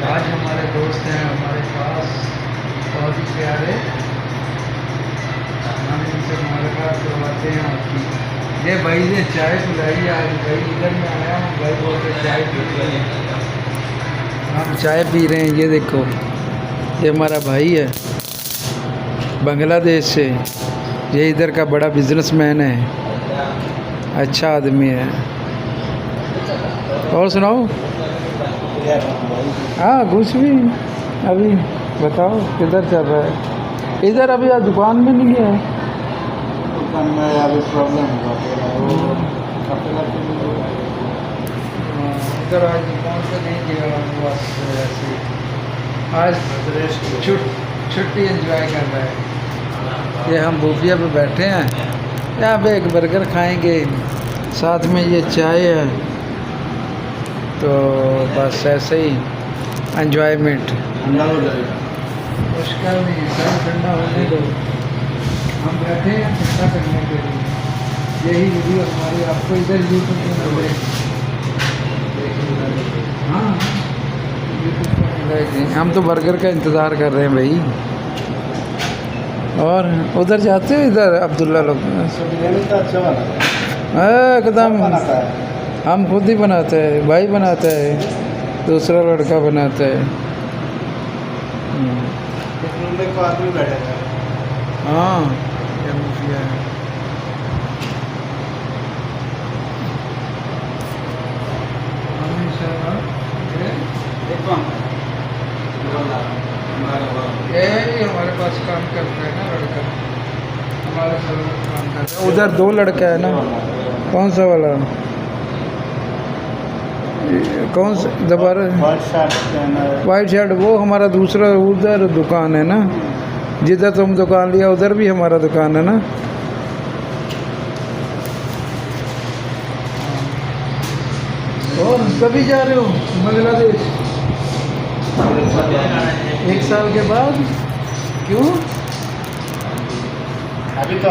आज हमारे दोस्त हैं हमारे पास बहुत ही प्यारे, हम इनसे मुलाकात करवाते हैं आपकी। ये भाई ने चाय पिलाई आज, भाई इधर में आया हूँ, भाई बोलते चाय पी रहे हैं। हम चाय पी रहे हैं, ये देखो ये हमारा भाई है बांग्लादेश से, ये इधर का बड़ा बिजनेसमैन है, अच्छा आदमी है। और सुनाओ। हाँ कुछ भी, अभी बताओ किधर चल रहा है? इधर अभी आज दुकान में नहीं है, दुकान में अभी प्रॉब्लम इधर आज दुकान पे नहीं गया, बस ऐसे आज छुट्टी एंजॉय कर रहा है। ये हम बूफिया पे बैठे हैं, यहाँ पे एक बर्गर खाएंगे, साथ में ये चाय है, तो बस ऐसे ही एंजॉयमेंट। ठंडा हो जाएगा, मुश्किल नहीं है सर, ठंडा होने दो। हम बैठे हैं ठंडा करने के लिए, यही वीडियो हमारी आपको इधर यूट्यूब में मिले। हाँ यूट्यूब पर मिलेगी। हम तो बर्गर का इंतज़ार कर रहे हैं भाई। और उधर जाते हो, इधर अब्दुल्ला लोग बिरयानी तो अच्छा बनाता है। एकदम बनाता है, हम खुद ही बनाते हैं, भाई बनाता है, दूसरा लड़का बनाता है। एक रूम में को आदमी बैठेगा। हाँ ये मुखिया है। ये हमारे पास काम करता है ना लड़का, हमारे साथ काम करता है। उधर दो लड़का है ना, कौन सा वाला, कौन सा दोबारा? वाइट शर्ट, वो हमारा दूसरा उधर दुकान है ना, जिधर तुम दुकान लिया उधर भी हमारा दुकान है ना। और कभी जा रहे हो बांग्लादेश? 1 साल के बाद? क्यों? अभी तो